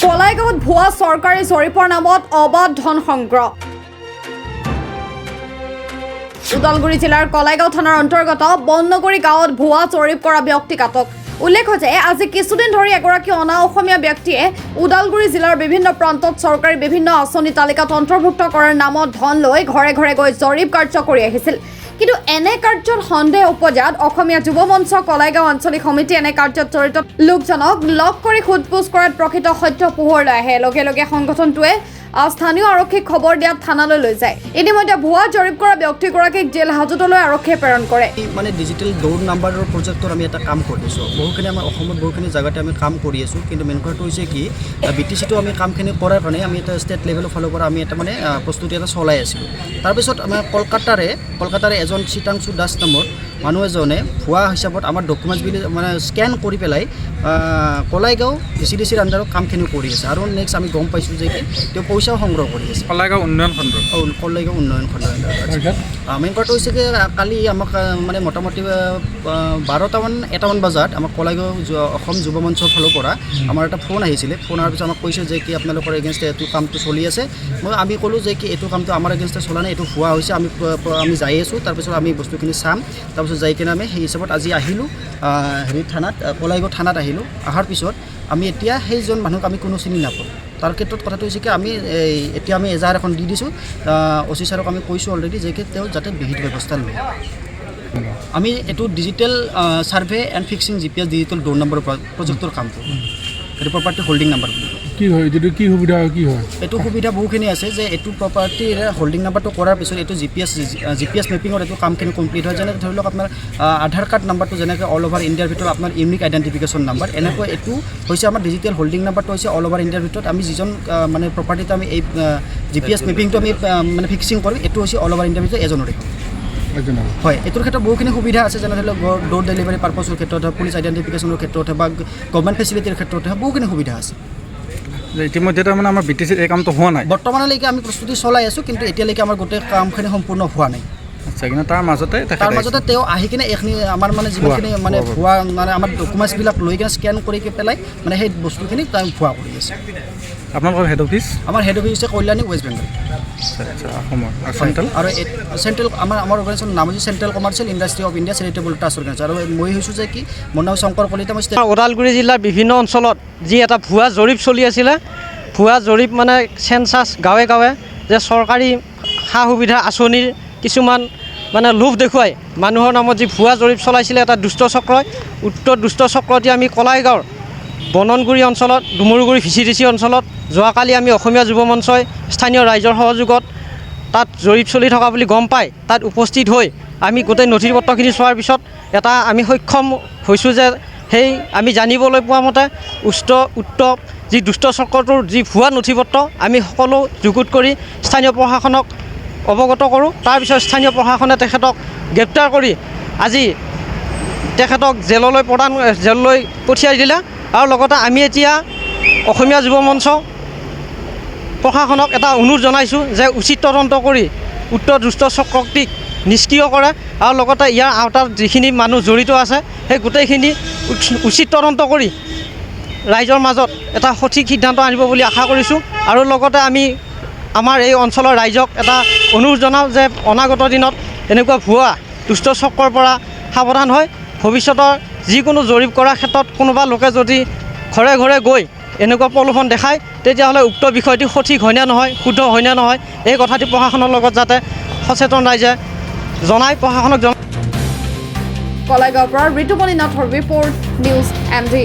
কলাইগাঁৱত ভুৱা চৰকাৰী জৰীপৰ নামত অবাধ ধন সংগ্ৰহ। ওদালগুৰি জিলাৰ কলাইগাঁও থানাৰ অন্তৰ্গত বননগৰী গাঁৱত ভুৱা জৰীপ কৰা ব্যক্তিক আটক। উল্লেখ যে আজি কিছুদিন ধৰি এগৰাকী অনা অসমীয়া ব্যক্তিয়ে ওদালগুৰি জিলাৰ বিভিন্ন প্ৰান্তত চৰকাৰী বিভিন্ন আঁচনি তালিকাত অন্তৰ্ভুক্ত কৰাৰ নামত ধন লৈ ঘৰে ঘৰে গৈ জৰীপ কাৰ্য কৰি আহিছিল। কিন্তু এনে কাৰ্যত সন্দেহ উপজাত অসমীয়া যুৱ মঞ্চ কলাইগাঁও আঞ্চলিক সমিতি এনে কাৰ্যত জড়িত লোকজনক লগ কৰি সোধপোছ কৰাত প্ৰকৃত সত্য পোহৰলৈ আহে। লগে লগে সংগঠনটোৱে স্থানীয় আৰক্ষীক খবৰ দিয়াত থানালৈ লৈ যায়। ইতিমধ্যে ভুৱা জৰীপ কৰা ব্যক্তিগৰাকীক জেল হাজতলৈ আৰক্ষীয়ে প্ৰেৰণ কৰে। মানে ডিজিটেল দৌৰ নাম্বাৰৰ প্ৰজেক্টত আমি এটা কাম কৰিছোঁ। বহুখিনি আমাৰ অসমত বহুখিনি জেগাতে আমি কাম কৰি আছোঁ। কিন্তু মেইন কথাটো হৈছে কি BTCটো আমি কামখিনি কৰাৰ কাৰণে আমি এটা ষ্টেট লেভেলৰ ফালৰ পৰা আমি এটা মানে প্ৰস্তুতি এটা চলাই আছিলোঁ। তাৰপিছত আমাৰ কলকাতাৰে এজন চিতাংশু দাস নামৰ মানুহ এজনে ভুৱা হিচাপত আমাৰ ডকুমেণ্টছবিলাক মানে স্কেন কৰি পেলাই কলাইগাঁও VCDCৰ আণ্ডাৰত কামখিনি কৰি আছে। আৰু নেক্সট আমি গম পাইছোঁ যে কি তেওঁ পইচাও সংগ্ৰহ কৰি আছে কলাইগাঁও উন্নয়ন খণ্ড কলাইগাঁও উন্নয়ন খণ্ড। মেইন কথাটো হৈছে যে কালি আমাক মানে মোটামুটি 12টামান বজাত আমাক কলাইগাঁও অসম যুৱ মঞ্চৰ ফালৰ পৰা আমাৰ এটা ফোন আহিছিলে। ফোন অহাৰ পিছত আমাক কৈছে যে কি আপোনালোকৰ এগেইনষ্টে এইটো কামটো চলি আছে। আমি ক'লোঁ যে কি এইটো কামটো আমাৰ এগেইনষ্টে চলা নাই, এইটো ভুৱা হৈছে। আমি যাই আছোঁ, তাৰপিছত আমি বস্তুখিনি চাম। তাৰপিছত যাই কিনে আমি সেই হিচাপত আজি আহিলোঁ থানাত, কলাইগাঁও থানাত আহিলোঁ। অহাৰ পিছত আমি এতিয়া সেইজন মানুহক আমি কোনো চিনি নাপাওঁ। তাৰ ক্ষেত্ৰত কথাটো হৈছে কি আমি এতিয়া আমি এজাহাৰ এখন দি দিছোঁ। OC ছাৰক আমি কৈছোঁ অলৰেডি যে কি তেওঁ যাতে বিহিত ব্যৱস্থা লয়। আমি এইটো digital survey and fixing GPS digital দৌৰ নম্বৰ প্ৰজেক্টৰ কামটো, এইটো প্ৰপাৰ্টি হোল্ডিং নাম্বাৰ বুলি কয়। কি হয় এইটো, কি সুবিধা হয়, কি হয়? এইটো সুবিধা বহুখিনি আছে যে এইটো প্ৰপাৰ্টিৰ হোল্ডিং নাম্বাৰটো কৰাৰ পিছত এইটো GPS মেপিঙত এইটো কামখিনি কমপ্লিট হয়। যেনেকৈ ধৰি লওক আপোনাৰ আধাৰ কাৰ্ড নাম্বাৰটো যেনেকৈ অল অভাৰ ইণ্ডিয়াৰ ভিতৰত আপোনাৰ ইউনিক আইডেণ্টিফিকেশ্যন নাম্বাৰ, এনেকৈ এইটো হৈছে আমাৰ ডিজিটেল হোল্ডিং নাম্বাৰটো হৈছে অল অভাৰ ইণ্ডিয়াৰ ভিতৰত। আমি যিজন মানে প্ৰপাৰ্টিটো আমি এই GPS মেপিংটো আমি মানে ফিক্সিং কৰিম, এইটো হৈছে অল অভাৰ ইণ্ডিয়াৰ ভিতৰত এজনৰে হয়। এইটোৰ ক্ষেত্ৰত বহুখিনি সুবিধা আছে, যেনে ধৰি লওক ড'ৰ ডেলিভাৰী পাৰ্পছৰ ক্ষেত্ৰত হওক, পুলিচ আইডেণ্টিফিকেশ্যনৰ ক্ষেত্ৰত হওক বা গভৰ্ণমেণ্ট ফেচিলিটিৰ ক্ষেত্ৰত হওক, বহুখিনি সুবিধা আছে। ইতিমধ্যে তাৰমানে আমাৰ BTCত এই কামটো হোৱা নাই বৰ্তমানলৈকে। আমি প্ৰস্তুতি চলাই আছোঁ, কিন্তু এতিয়ালৈকে আমাৰ গোটেই কামখিনি সম্পূৰ্ণ হোৱা নাই। আচ্ছা, কিন্তু তাৰ মাজতে তেওঁ আহি কিনে এইখিনি আমাৰ মানে যিমানখিনি মানে ভুৱা মানে আমাৰ ডকুমেণ্টছবিলাক লৈ কিনে স্কেন কৰি পেলাই মানে সেই বস্তুখিনি তেওঁ ভুৱা কৰি আছে। আপোনালোকৰ হেড অফিচ? আমাৰ হেড অফিচ হৈছে কল্যাণী, ৱেষ্ট বেংগল। আচ্ছা, অসমৰ। আৰু চেণ্ট্ৰেল আমাৰ অৰ্গেনাইজেশ্যনৰ নাম হৈছে central commercial industry of India charitable trust organisation. আৰু মই হৈছোঁ যে কি মোৰ নাম শংকৰ কলিতা। মই ওদালগুৰি জিলাৰ বিভিন্ন অঞ্চলত যি এটা ভুৱা জৰীপ চলি আছিলে, ভুৱা জৰীপ মানে চেঞ্চাছ গাঁৱে গাঁৱে যে চৰকাৰী সা সুবিধা আঁচনিৰ কিছুমান মানে লোভ দেখুৱাই মানুহৰ নামত যি ভুৱা জৰীপ চলাইছিলে এটা দুষ্ট চক্ৰই। উক্ত দুষ্ট চক্ৰটি আমি কলাইগাঁৱৰ বননগুৰি অঞ্চলত, ডুমুৰগুৰি VCDC অঞ্চলত যোৱাকালি আমি অসমীয়া যুৱ মঞ্চই স্থানীয় ৰাইজৰ সহযোগত তাত জৰীপ চলি থকা বুলি গম পাই তাত উপস্থিত হৈ আমি গোটেই নথি পত্ৰখিনি চোৱাৰ পিছত এটা আমি সক্ষম হৈছোঁ যে সেই আমি জানিবলৈ পোৱা মতে উক্ত যি দুষ্ট চক্ৰটোৰ যি ভুৱা নথি পত্ৰ আমি সকলো যুগুত কৰি স্থানীয় প্ৰশাসনক অৱগত কৰোঁ। তাৰপিছত স্থানীয় প্ৰশাসনে তেখেতক গ্ৰেপ্তাৰ কৰি আজি তেখেতক জেললৈ পঠিয়াই দিলে। আৰু লগতে আমি এতিয়া অসমীয়া যুৱ মঞ্চ প্ৰশাসনক এটা অনুৰোধ জনাইছোঁ যে উচিত তদন্ত কৰি উক্ত দুষ্ট চক্ৰটিক নিষ্ক্ৰিয় কৰে। আৰু লগতে ইয়াৰ আওতাত যিখিনি মানুহ জড়িত আছে সেই গোটেইখিনি উচিত তদন্ত কৰি ৰাইজৰ মাজত এটা সঠিক সিদ্ধান্ত আনিব বুলি আশা কৰিছোঁ। আৰু লগতে আমি আমাৰ এই অঞ্চলৰ ৰাইজক এটা অনুৰোধ জনাওঁ যে অনাগত দিনত এনেকুৱা ভুৱা দুষ্ট চক্ৰৰ পৰা সাৱধান হয় ভৱিষ্যতৰ যিকোনো জৰীপ কৰাৰ ক্ষেত্ৰত কোনোবা লোকে যদি ঘৰে ঘৰে গৈ এনেকুৱা প্ৰলোভন দেখায়, তেতিয়াহ'লে উক্ত বিষয়টি সঠিক হয়নে নহয়, শুদ্ধ হয়নে নহয়, এই কথাটি প্ৰশাসনৰ লগত যাতে সচেতন ৰাইজে জনায়, প্ৰশাসনক জনায়। কলাইগাঁৱৰ পৰা ঋতুমণি নাথৰ ৰিপৰ্ট, নিউজ MD।